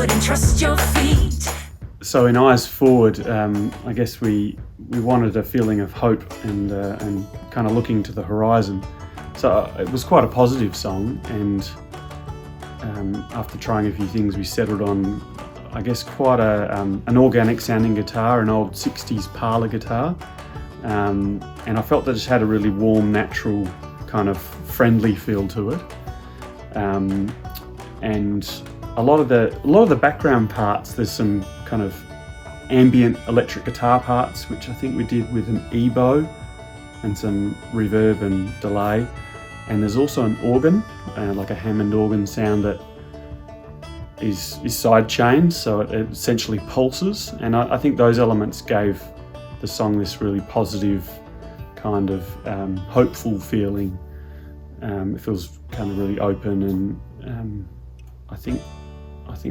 forward and trust your feet. So in Eyes Forward, I guess we wanted a feeling of hope and kind of looking to the horizon. So it was quite a positive song, and after trying a few things, we settled on, I guess, quite an organic sounding guitar, an old 60s parlour guitar, and I felt that it just had a really warm, natural, kind of friendly feel to it, and a lot of the background parts, there's some kind of ambient electric guitar parts, which I think we did with an E-bow and some reverb and delay. And there's also an organ, like a Hammond organ sound that is side chained, so it essentially pulses. And I think those elements gave the song this really positive, kind of hopeful feeling. It feels kind of really open, and I think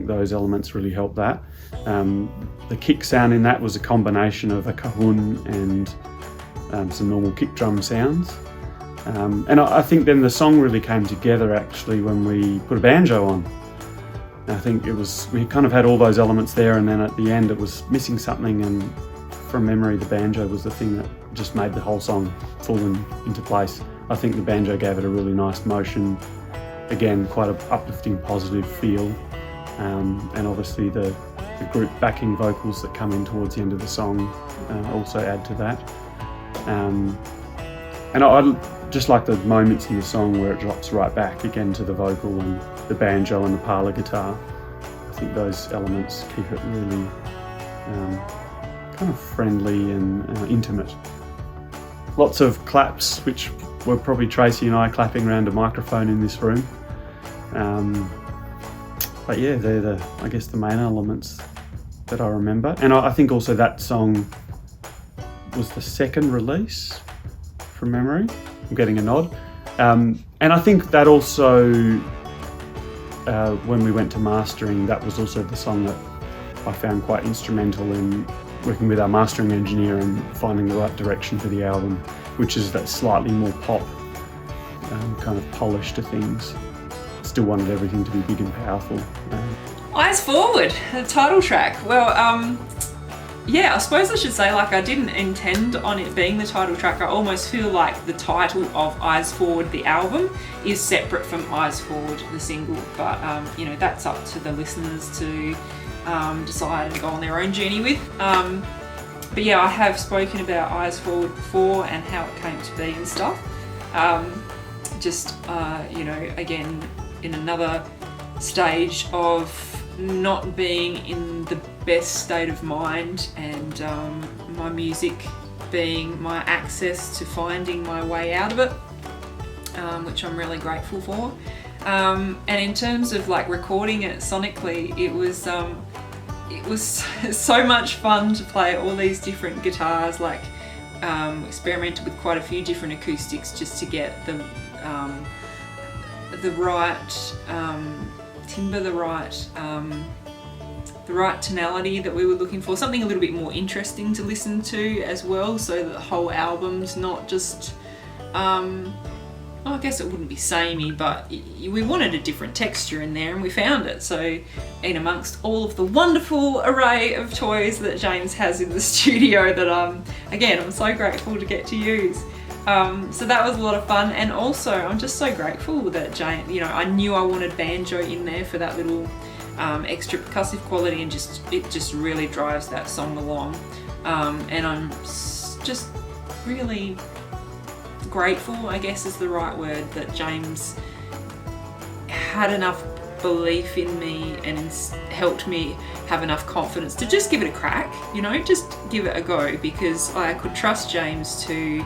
those elements really helped that. The kick sound in that was a combination of a cajon and some normal kick drum sounds. And I think then the song really came together actually when we put a banjo on. I think we kind of had all those elements there, and then at the end it was missing something, and from memory the banjo was the thing that just made the whole song fall into place. I think the banjo gave it a really nice motion, again quite an uplifting, positive feel, and obviously the group backing vocals that come in towards the end of the song also add to that. And I just like the moments in the song where it drops right back again to the vocal and the banjo and the parlour guitar. I think those elements keep it really kind of friendly and intimate. Lots of claps, which were probably Tracey and I clapping around a microphone in this room. But yeah, they're I guess the main elements that I remember. And I think also that song was the second release from memory. I'm getting a nod. And I think that also, when we went to mastering, that was also the song that I found quite instrumental in working with our mastering engineer and finding the right direction for the album, which is that slightly more pop kind of polish to things. Still wanted everything to be big and powerful. Eyes Forward, the title track. Well, yeah, I suppose I should say, like, I didn't intend on it being the title track. I almost feel like the title of Eyes Forward, the album, is separate from Eyes Forward, the single. But, you know, that's up to the listeners to decide and go on their own journey with. But yeah, I have spoken about Eyes Forward before and how it came to be and stuff. You know, again, in another stage of not being in the best state of mind, and my music being my access to finding my way out of it, which I'm really grateful for. And in terms of like recording it sonically, it was so much fun to play all these different guitars, like experimented with quite a few different acoustics just to get the right timbre, the right tonality that we were looking for, something a little bit more interesting to listen to as well, so that the whole album's not just I guess it wouldn't be samey, but we wanted a different texture in there, and we found it. So in amongst all of the wonderful array of toys that James has in the studio that again, I'm so grateful to get to use. So that was a lot of fun, and also I'm just so grateful that James, you know, I knew I wanted banjo in there for that little extra percussive quality, and it just really drives that song along. And I'm just really grateful, I guess is the right word, that James had enough belief in me and helped me have enough confidence to just give it a crack, you know, just give it a go, because I could trust James to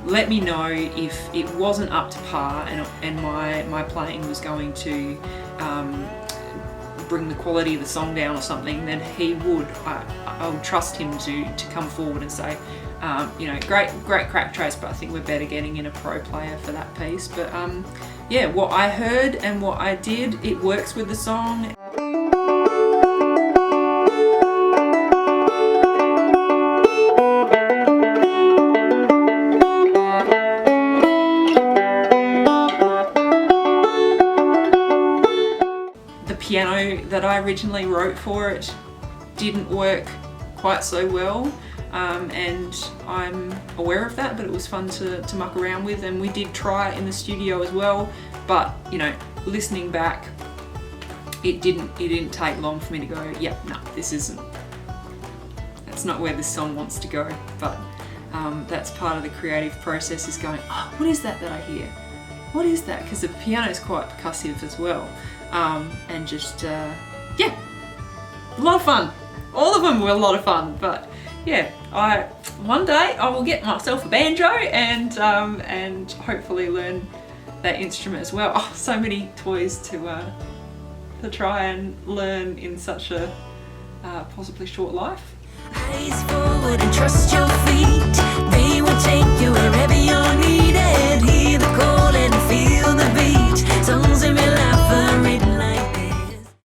let me know if it wasn't up to par and my playing was going to bring the quality of the song down or something. Then he would, I would trust him to come forward and say, you know, great crack, Trace, but I think we're better getting in a pro player for that piece. But yeah, what I heard and what I did, it works with the song. Piano piano that I originally wrote for it didn't work quite so well, and I'm aware of that, but it was fun to muck around with, and we did try it in the studio as well, but you know, listening back, it didn't take long for me to go, yep, no, that's not where this song wants to go. But that's part of the creative process, is going, oh, what is that I hear? What is that? Because the piano is quite percussive as well, and just yeah, a lot of fun. All of them were a lot of fun. But yeah, one day I will get myself a banjo and hopefully learn that instrument as well. Oh, so many toys to try and learn in such a possibly short life. Eyes forward and trust your feet. They will take you wherever.